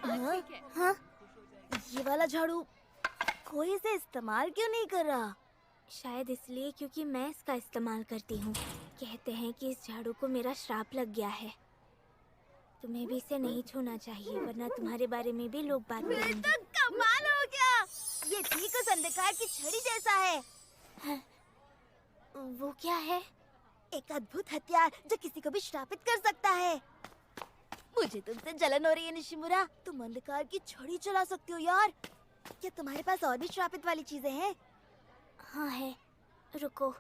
हाँ, हाँ, ये वाला झाड़ू कोई इसे इस्तेमाल क्यों नहीं कर रहा? शायद इसलिए क्योंकि मैं इसका इस्तेमाल करती हूँ। कहते हैं कि इस झाड़ू को मेरा श्राप लग गया है। तुम्हें भी इसे नहीं छूना चाहिए, वरना तुम्हारे बारे में भी लोग बात करेंगे। तो कमाल हो गया। ये ठीक उस अंधकार की छड़ी जैसा है। हाँ, वो क्या है? एक अद्भुत हथियार जो किसी को भी श्रापित कर सकता है। मुझे तुमसे जलन हो रही है निशिमुरा। तुम अंधकार की छड़ी चला सकती हो यार। क्या तुम्हारे पास और भी श्रापित वाली चीजें हैं? हाँ है। रुको,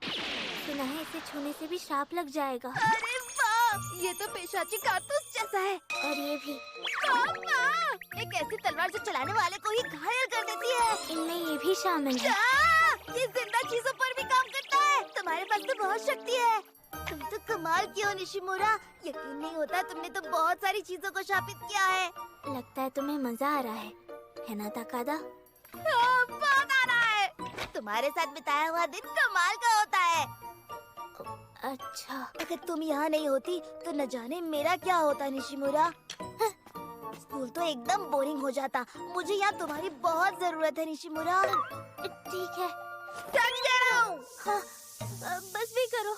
सुना है इसे छूने से भी श्राप लग जाएगा। अरे वाह, ये तो पेशाची कारतूस जैसा है। और ये भी। एक ऐसी तलवार जो चलाने वाले को ही घायल कर देती है। इनमें ये भी शामिल है। ये जिंदा चीजों पर भी काम करता है। तुम्हारे पास तो बहुत शक्ति है। तुम तो कमाल की हो निशिमुरा। यकीन नहीं होता, तुमने तो बहुत सारी चीजों को शापित किया है। लगता है तुम्हें मजा आ रहा है ना ताकादा? बहुत आ रहा है। तुम्हारे साथ बिताया हुआ दिन कमाल का होता है। अच्छा, अगर तुम यहाँ नहीं होती तो न जाने मेरा क्या होता निशिमुरा। स्कूल तो एकदम बोरिंग हो जाता। मुझे यहाँ तुम्हारी बहुत जरूरत है निशिमुरा। ठीक है। सच कह रहा हूँ। हाँ, बस भी करो।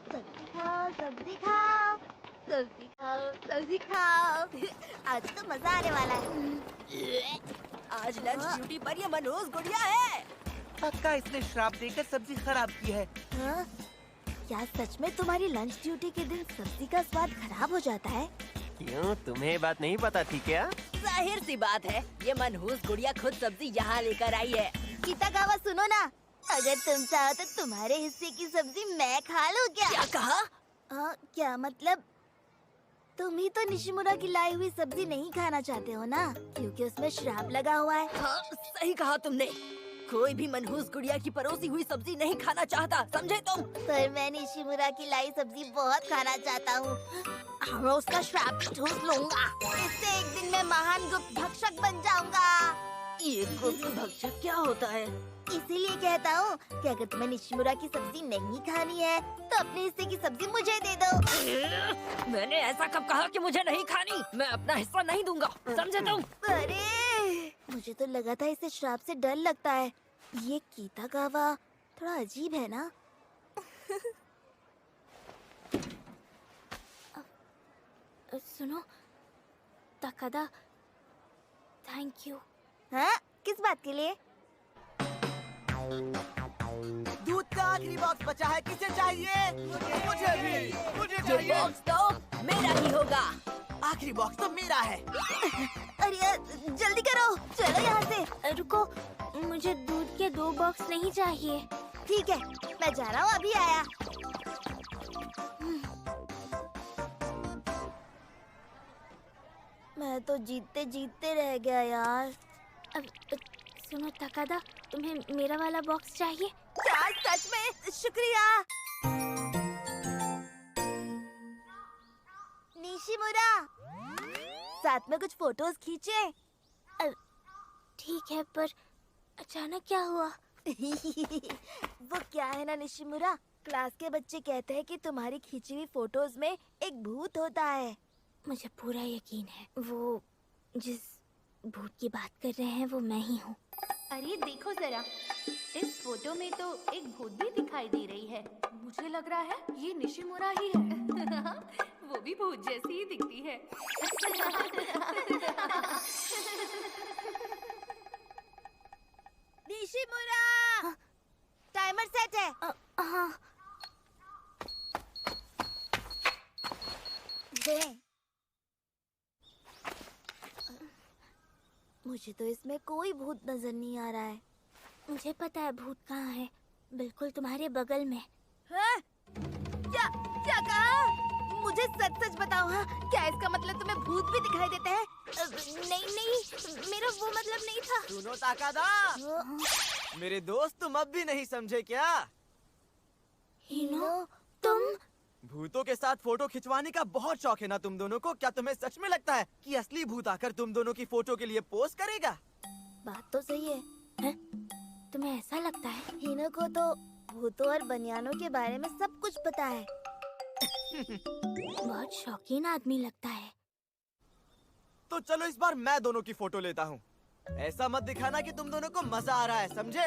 सब्जी खाओ, सब्जी खाओ, सब्जी खाओ, सब्जी खाओ। आज तो मजा आने वाला है। आज लंच ड्यूटी पर ये मनोज गुड़िया है। पक्का इसने श्राप देकर सब्जी खराब की है। हाँ? क्या सच में तुम्हारी लंच ड्यूटी के दिन सब्जी का स्वाद खराब हो जाता है? क्यों, तुम्हें बात नहीं पता थी क्या? जाहिर सी बात है, ये मनहूस गुड़िया खुद सब्जी यहाँ लेकर आई है। कितागावा सुनो ना, अगर तुम चाहो तो तुम्हारे हिस्से की सब्जी मैं खा लूं क्या? क्या कहा? क्या मतलब? तुम ही तो निशिमुरा की लाई हुई सब्जी नहीं खाना चाहते हो ना, क्योंकि उसमें श्राप लगा हुआ है। हाँ, सही कहा तुमने। कोई भी मनहूस गुड़िया की परोसी हुई सब्जी नहीं खाना चाहता, समझे तुम? पर मैं निशिमुरा की लाई सब्जी बहुत खाना चाहता हूँ। मैं उसका श्राप ठूस लूंगा। इससे एक दिन मैं महान गुप्त भक्षक बन जाऊंगा। ये गुप्त भक्षक क्या होता है? इसीलिए कहता हूँ कि अगर तुम्हें निशिमुरा की सब्जी नहीं खानी है तो अपने हिस्से की सब्जी मुझे दे दो। मैंने ऐसा कब कहा कि मुझे नहीं खानी? मैं अपना हिस्सा नहीं दूंगा, समझे तुम? अरे, मुझे तो लगा था इसे श्राप से डर लगता है। ये कीतागावा थोड़ा अजीब है ना? सुनो ताकादा, थैंक यू। हाँ? किस बात के लिए? दूध का आखिरी बॉक्स बचा है, किसे चाहिए? मुझे भी, मुझे ये चाहिए। बॉक्स तो मेरा ही होगा। आखिरी बॉक्स तो मेरा है। अरे यार, जल्दी करो, चलो यहाँ से। रुको, मुझे दूध के 2 बॉक्स नहीं चाहिए। ठीक है, मैं जा रहा हूँ, अभी आया। मैं तो जीतते जीतते रह गया यार। सुनो ताकादा, तुम्हें मेरा वाला बॉक्स चाहिए? क्या सच में? शुक्रिया। निशिमुरा, साथ में कुछ फोटोज खींचे। ठीक है, पर अचानक क्या हुआ? वो क्या है ना निशिमुरा, क्लास के बच्चे कहते हैं कि तुम्हारी खींची हुई फोटोज में एक भूत होता है। मुझे पूरा यकीन है वो जिस भूत की बात कर रहे हैं वो मैं ही हूँ। अरे देखो जरा, इस फोटो में तो एक भूत भी दिखाई दे रही है। मुझे लग रहा है ये निशिमुरा ही है। वो भी भूत जैसी ही दिखती है। निशिमुरा, टाइमर सेट है। हाँ, दे। मुझे तो इसमें कोई भूत नजर नहीं आ रहा है। मुझे पता है भूत कहाँ है, बिल्कुल तुम्हारे बगल में। हाँ? क्या क्या कहा? मुझे सच सच बताओ। हाँ, क्या इसका मतलब तुम्हें भूत भी दिखाई देते हैं? नहीं, मेरा वो मतलब नहीं था। सुनो ताकादा, मेरे दोस्त तुम अब भी नहीं समझे क्या? हिनो, तुम? भूतों के साथ फोटो खिंचवाने का बहुत शौक है ना तुम दोनों को? क्या तुम्हें सच में लगता है कि असली भूत आकर तुम दोनों की फोटो के लिए पोज करेगा? बात तो सही है। तुम्हें ऐसा लगता है? हिनो को तो भूतों और बनियानों के बारे में सब कुछ पता है। बहुत शौकीन आदमी लगता है। तो चलो इस बार मैं दोनों की फोटो लेता हूँ। ऐसा मत दिखाना कि तुम दोनों को मजा आ रहा है, समझे?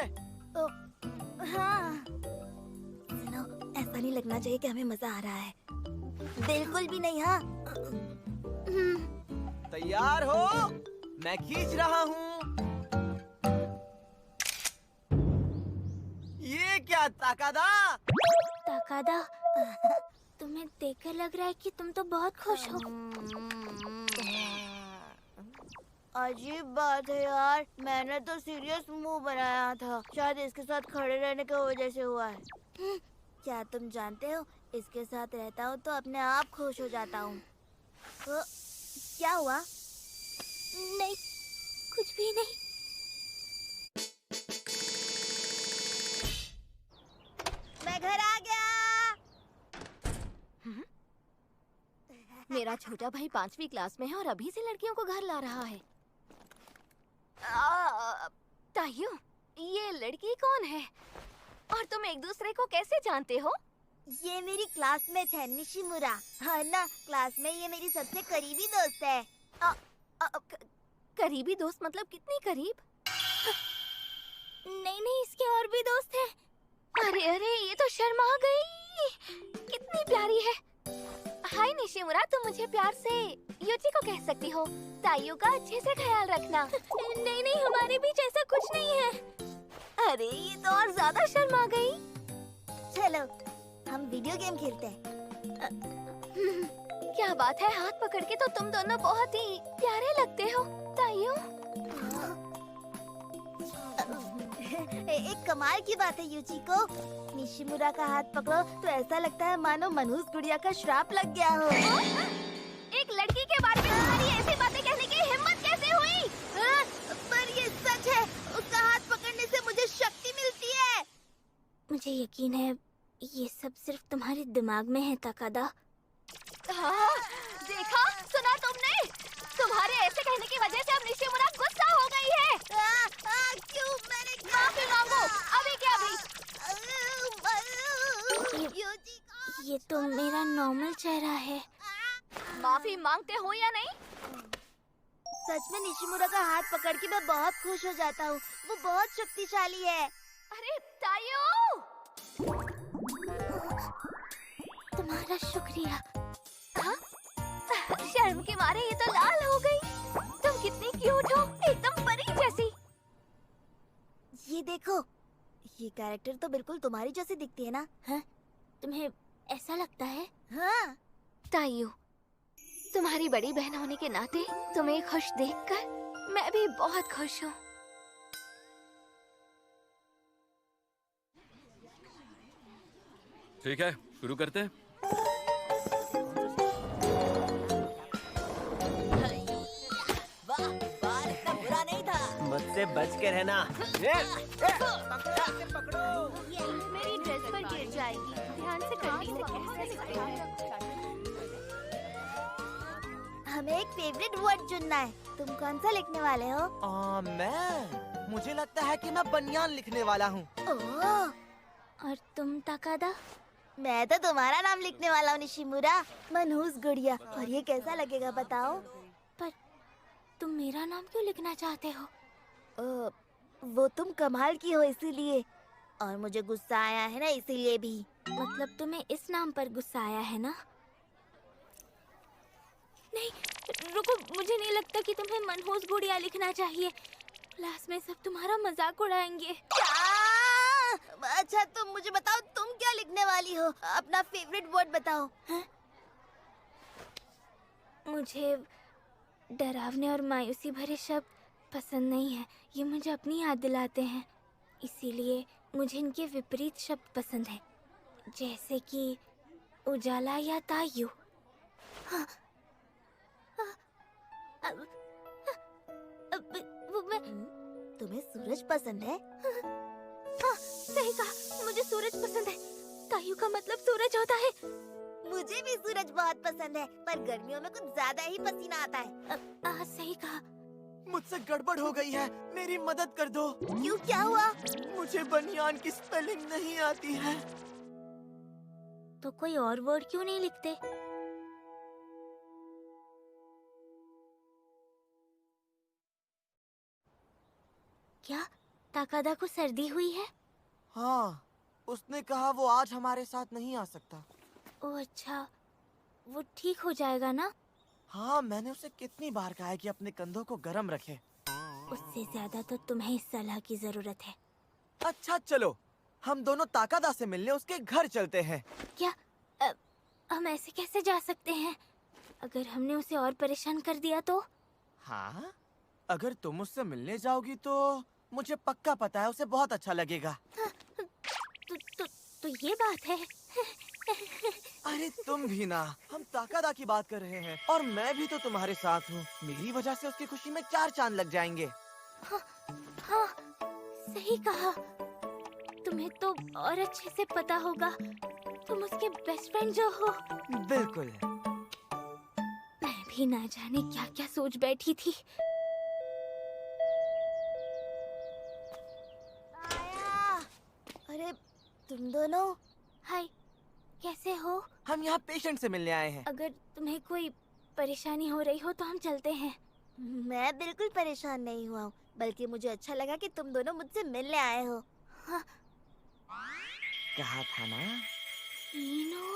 हाँ। सुनो, ऐसा नहीं लगना चाहिए कि हमें मजा आ रहा है। बिल्कुल भी नहीं। हाँ, तैयार हो? मैं खींच रहा हूँ। ये क्या ताकादा? ताकादा, तुम्हें देखकर लग रहा है कि तुम तो बहुत खुश हो। अजीब बात है यार, मैंने तो सीरियस मुंह बनाया था। शायद इसके साथ खड़े रहने की वजह से हुआ है। क्या तुम जानते हो, इसके साथ रहता हूँ तो अपने आप खुश हो जाता हूँ। क्या हुआ? नहीं, कुछ भी नहीं। मैं घर आ गया। मेरा छोटा भाई 5वीं क्लास में है और अभी से लड़कियों को घर ला रहा है। तायू, ये लड़की कौन है? और तुम एक दूसरे को कैसे जानते हो? ये मेरी क्लासमेट है निशिमुरा। हाँ ना, क्लास में ये मेरी सबसे करीबी दोस्त है। करीबी दोस्त मतलब कितनी करीब? नहीं, इसके और भी दोस्त हैं। अरे अरे, ये तो शर्मा गई। कितनी प्यारी है। हाय निशिमुरा, तुम मुझे प्यार से यूची को कह सकती हो। तायू का अच्छे से ख्याल रखना। नहीं, हमारे बीच ऐसा कुछ नहीं है। अरे, ये तो और ज्यादा शर्मा गई। चलो, हम वीडियो गेम खेलते हैं। क्या बात है, हाथ पकड़ के तो तुम दोनों बहुत ही प्यारे लगते हो। तायू, एक कमाल की बात है यूची को, निशिमुरा का हाथ पकड़ो तो ऐसा लगता है मानो मनहूस गुड़िया का श्राप लग गया हो। एक लड़की के बारे में तुम्हारी ऐसी बातें कहने की हिम्मत कैसे हुई? पर ये सच है, उसका हाथ पकड़ने से मुझे शक्ति मिलती है। मुझे यकीन है ये सब सिर्फ तुम्हारे दिमाग में है ताकादा। हाँ, देखा, सुना तुमने? तुम्हारे ऐसे कहने की वजह से अब निशिमुरा गुस्सा हो गई है। क्यों? मैंने माफी मांगो, अभी क्या अभी। ये तो मेरा नॉर्मल चेहरा है। माफी मांगते हो या नहीं? सच में निशिमुरा का हाथ पकड़ के मैं बहुत खुश हो जाता हूँ। वो बहुत शक्तिशाली है। अरे तायू, तुम्हारा शुक्रिया। हाँ? शर्म के मारे ये तो लाल हो गई। तुम कितनी क्यूट हो, एकदम परी जैसी। ये देखो, ये कैरेक्टर तो बिल्कुल तुम्हारी जैसी दिखती है ना? हाँ? तुम्हें ऐसा लगता है? हाँ। तायू, तुम्हारी बड़ी बहन होने के नाते तुम्हें खुश देखकर मैं भी बहुत खुश हूँ। ठीक है, शुरू करते हैं। वाह, बाल इतना बुरा नहीं था। मुझसे बच के रहना। मेरी ड्रेस पर गिर जाएगी, ध्यान से करनी है। हमें एक फेवरेट वर्ड चुनना है। तुम कौन सा लिखने वाले हो? मुझे लगता है कि मैं बनियान लिखने वाला हूँ। ओह, और तुम ताकादा? मैं तो तुम्हारा नाम लिखने वाला हूँ निशिमुरा, मनहूस गुड़िया। और ये कैसा लगेगा बताओ? पर तुम मेरा नाम क्यों लिखना चाहते हो? वो तुम कमाल की हो इसीलिए, और मुझे गुस्सा आया है ना इसीलिए भी। मतलब तुम्हें इस नाम पर गुस्सा आया है ना? नहीं, रुको, मुझे नहीं लगता कि तुम्हें मनहूस गुड़िया लिखना चाहिए। क्लास में सब तुम्हारा मजाक उड़ाएंगे। क्या? अच्छा तुम मुझे बताओ, तुम क्या लिखने वाली हो? अपना फेवरेट वर्ड बताओ। हाँ? मुझे डरावने और मायूसी भरे शब्द पसंद नहीं है। ये मुझे अपनी याद दिलाते हैं, इसीलिए मुझे इनके विपरीत शब्द पसंद है, जैसे कि उजाला या तायू। हाँ, वो मैं तुम्हें सूरज पसंद है? हाँ, सही कहा, मुझे सूरज पसंद है। तायू का मतलब सूरज होता है। मुझे भी सूरज बहुत पसंद है, पर गर्मियों में कुछ ज्यादा ही पसीना आता है। सही कहा। मुझसे गड़बड़ हो गई है, मेरी मदद कर दो। क्यों, क्या हुआ? मुझे बनियान की स्पेलिंग नहीं आती है। तो कोई और वर्ड क्यों नहीं लिखते? क्या ताकादा को सर्दी हुई है? हाँ, उसने कहा वो आज हमारे साथ नहीं आ सकता। ओह अच्छा, वो ठीक हो जाएगा ना? हाँ, मैंने उसे कितनी बार कहा है कि अपने कंधों को गर्म रखे। उससे ज्यादा तो तुम्हें इस सलाह की जरूरत है। अच्छा चलो, हम दोनों ताकादा से मिलने उसके घर चलते हैं। क्या? हम ऐसे कैसे जा सकते हैं? अगर हमने उसे और परेशान कर दिया तो? हाँ, अगर तुम उससे मिलने जाओगी तो मुझे पक्का पता है उसे बहुत अच्छा लगेगा। तो ये बात है। अरे तुम भी ना, हम ताकादा की बात कर रहे हैं और मैं भी तो तुम्हारे साथ हूँ। मेरी वजह से उसकी खुशी में 4 चांद लग जाएंगे। हाँ, सही कहा। तुम्हें तो और अच्छे से पता होगा, तुम उसके बेस्ट फ्रेंड जो हो। बिल्कुल। मैं भी ना जाने क्या क्या सोच बैठी थी। आया। अरे तुम दोनों। हाय, कैसे हो? हम यहाँ पेशेंट से मिलने आए हैं। अगर तुम्हें कोई परेशानी हो रही हो तो हम चलते हैं। मैं बिल्कुल परेशान नहीं हुआ हूँ, बल्कि मुझे अच्छा लगा कि तुम दोनों मुझसे मिलने आए हो। हाँ, कहा था ना। मीनू।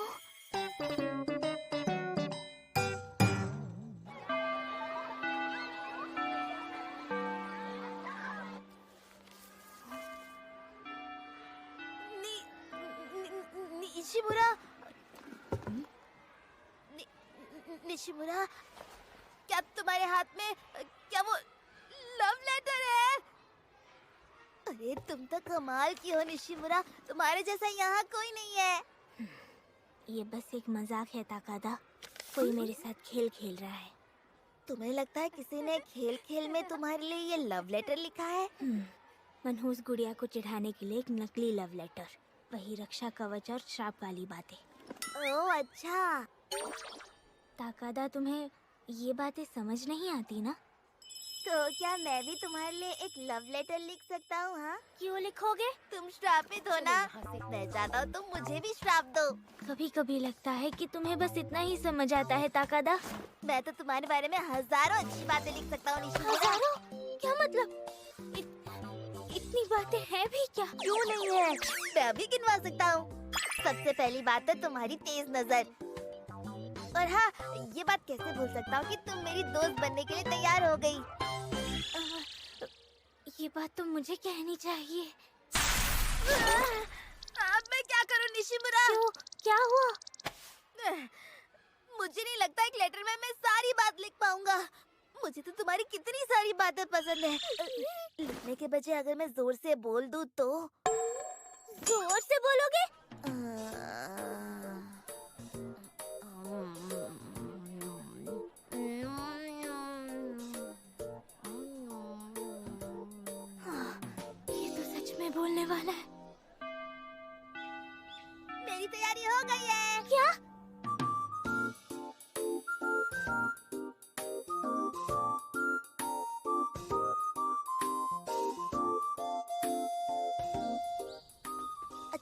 निशिमुरा, निशिमुरा, क्या तुम्हारे हाथ में, क्या वो लव लेटर है? अरे तुम तो कमाल की हो निशिमुरा, तुम्हारे जैसा यहाँ कोई नहीं है। ये बस एक मजाक है ताकादा, कोई मेरे साथ खेल खेल रहा है। तुम्हें लगता है किसी ने खेल खेल में तुम्हारे लिए ये लव लेटर लिखा है? मनहूस गुड़िया को चिढ़ाने के लिए एक नकली लव लेटर, वही रक्षा कवच और श्राप वाली बातें। ओह अच्छा। ताकादा, तुम्हें ये बातें समझ नहीं आती ना? तो क्या मैं भी तुम्हारे लिए एक लव लेटर लिख सकता हूँ? हाँ, क्यों लिखोगे? तुम श्रापित हो ना, मैं चाहता हूँ तुम मुझे भी श्राप दो। कभी कभी लगता है कि तुम्हें बस इतना ही समझ आता है ताकादा। मैं तो तुम्हारे बारे में हजारों अच्छी बातें लिख सकता हूँ निशिमुरा। हजारों? क्या मतलब? इतनी बातें हैं भी क्या? क्यों नहीं है, मैं अभी गिनवा सकता हूँ। सबसे पहली बात है तुम्हारी तेज नजर। और हाँ, ये बात कैसे भूल सकता हूँ कि तुम मेरी दोस्त बनने के लिए तैयार हो गई। ये बात तो मुझे कहनी चाहिए। अब मैं क्या करूँ निशिमुरा? क्यों? क्या हुआ? मुझे नहीं लगता एक लेटर में मैं सारी बात लिख पाऊंगा। मुझे तो तुम्हारी कितनी सारी बातें पसंद है। लिखने के बजाय अगर मैं जोर से बोल दूँ तो? जोर से बोलोगे? ये तो सच में बोलने वाला है। मेरी तैयारी हो गई है। क्या?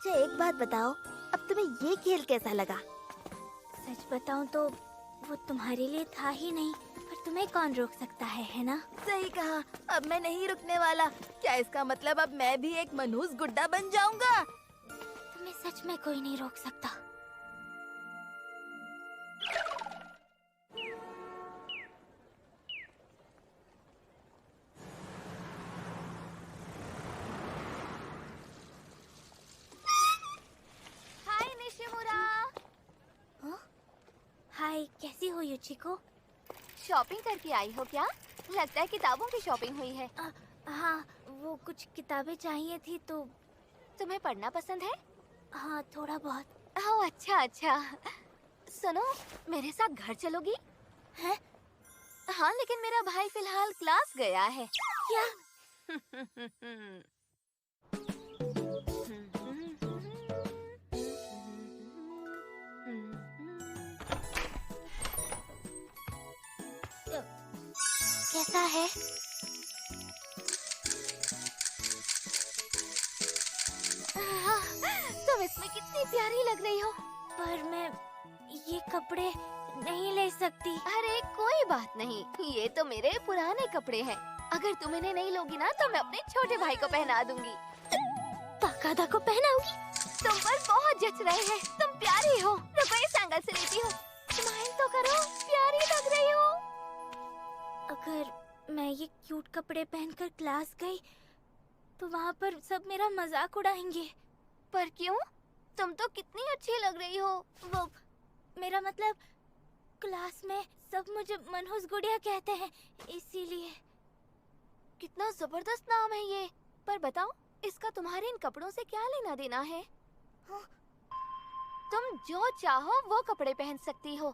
अच्छा एक बात बताओ, अब तुम्हें ये खेल कैसा लगा? सच बताऊं तो वो तुम्हारे लिए था ही नहीं, पर तुम्हें कौन रोक सकता है ना? सही कहा, अब मैं नहीं रुकने वाला। क्या इसका मतलब अब मैं भी एक मनहूस गुड्डा बन जाऊंगा? तुम्हें सच में कोई नहीं रोक सकता। हाय निशिमुरा। हाय, कैसी हो युचिको? शॉपिंग करके आई हो क्या? लगता है किताबों की शॉपिंग हुई है। हाँ, वो कुछ किताबें चाहिए थी तो। तुम्हें पढ़ना पसंद है? हाँ, थोड़ा बहुत। ओह अच्छा अच्छा। सुनो, मेरे साथ घर चलोगी? हैं? हाँ, लेकिन मेरा भाई फिलहाल क्लास गया है। क्या? कैसा है? तुम इसमें कितनी प्यारी लग रही हो। पर मैं ये कपड़े नहीं ले सकती। अरे कोई बात नहीं, ये तो मेरे पुराने कपड़े हैं। अगर तुम इन्हें नहीं लोगी ना तो मैं अपने छोटे भाई को पहना दूंगी। ताकादा को पहनाऊंगी? तुम पर बहुत जच रहे हैं। तुम प्यारी हो। रुको इस एंगल से लेती हूँ। स्माइल तो करो, प्यारी लग रही हो। अगर मैं ये क्यूट कपड़े पहनकर क्लास गई तो वहाँ पर सब मेरा मजाक उड़ाएंगे। पर क्यों? तुम तो कितनी अच्छी लग रही हो। वो मेरा मतलब क्लास में सब मुझे मनहूस गुड़िया कहते हैं, इसीलिए। कितना जबरदस्त नाम है ये। पर बताओ, इसका तुम्हारे इन कपड़ों से क्या लेना देना है? हाँ? तुम जो चाहो वो कपड़े पहन सकती हो।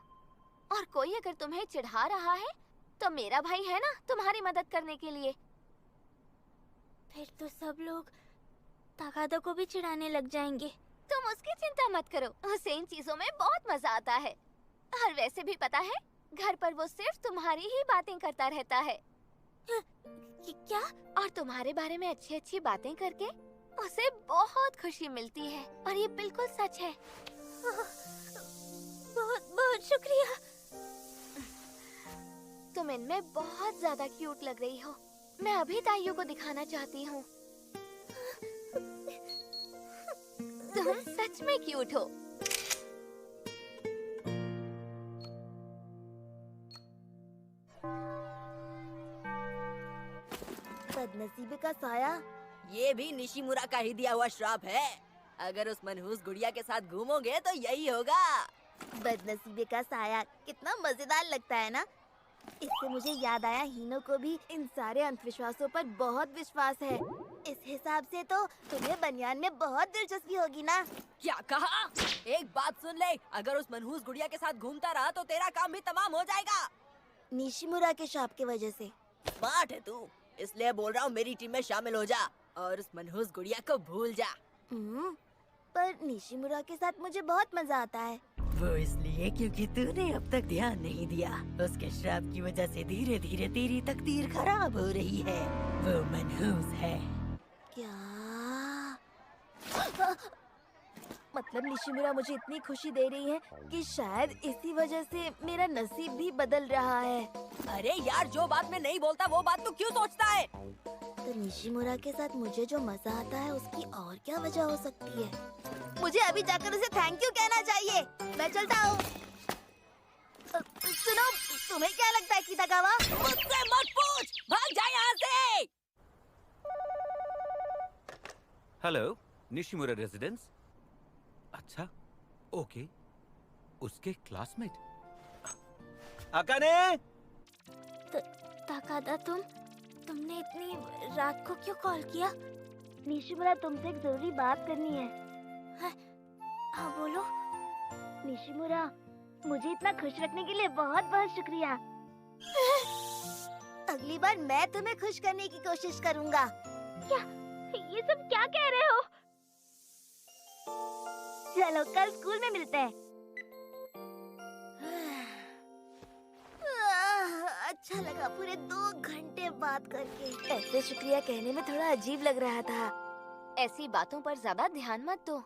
और कोई अगर तुम्हें चिढ़ा रहा है तो मेरा भाई है ना तुम्हारी मदद करने के लिए। फिर तो सब लोग ताकादा को भी चिढ़ाने लग जाएंगे। तुम उसकी चिंता मत करो, उसे इन चीजों में बहुत मजा आता है। और वैसे भी पता है, घर पर वो सिर्फ तुम्हारी ही बातें करता रहता है। क्या? और तुम्हारे बारे में अच्छी अच्छी बातें करके उसे बहुत खुशी मिलती है। और ये बिल्कुल सच है। बहुत बहुत शुक्रिया। तुम इनमें बहुत ज्यादा क्यूट लग रही हो। मैं अभी ताइयो को दिखाना चाहती हूँ। तुम सच में क्यूट हो। बदनसीबी का साया। ये भी निशिमुरा का ही दिया हुआ श्राप है। अगर उस मनहूस गुड़िया के साथ घूमोगे तो यही होगा। बदनसीबी का साया कितना मजेदार लगता है ना। इससे मुझे याद आया, हीनो को भी इन सारे अंधविश्वासों पर बहुत विश्वास है। इस हिसाब से तो तुम्हें बनियान में बहुत दिलचस्पी होगी ना। क्या कहा? एक बात सुन ले, अगर उस मनहूस गुड़िया के साथ घूमता रहा तो तेरा काम भी तमाम हो जाएगा। निशिमुरा के शाप की वजह से। स्मार्ट है तू, इसलिए बोल रहा हूँ मेरी टीम में शामिल हो जा और उस मनहूस गुड़िया को भूल जा। पर निशिमुरा के साथ मुझे बहुत मजा आता है। वो इसलिए क्योंकि तूने अब तक ध्यान नहीं दिया। उसके श्राप की वजह से धीरे धीरे तेरी तकदीर खराब हो रही है। वो मनहूस है। क्या? मतलब निशिमुरा मुझे इतनी खुशी दे रही है कि शायद इसी वजह से मेरा नसीब भी बदल रहा है। अरे यार, जो बात मैं नहीं बोलता वो बात तू क्यों सोचता है? तो निशिमुरा के साथ मुझे जो मजा आता है उसकी और क्या वजह हो सकती है? मुझे अभी जाकर उसे थैंक यू कहना चाहिए। मैं चलता हूँ। सुनो, तुम्हें क्या लगता है कितागावा? मुझसे मत पूछ, भाग जा यहाँ से। Hello, Nishimura residence. अच्छा, ओके, उसके क्लासमेट। अकाने! ताकादा, तुमने इतनी रात को क्यों कॉल किया? निशिमुरा, तुमसे एक जरूरी बात करनी है। हाँ बोलो। निशिमुरा, मुझे इतना खुश रखने के लिए बहुत बहुत शुक्रिया। अगली बार मैं तुम्हें खुश करने की कोशिश करूँगा। क्या? ये सब क्या कह रहे हो? चलो कल स्कूल में मिलते हैं। अच्छा लगा पूरे 2 घंटे बात करके। ऐसे शुक्रिया कहने में थोड़ा अजीब लग रहा था। ऐसी बातों पर ज्यादा ध्यान मत दो।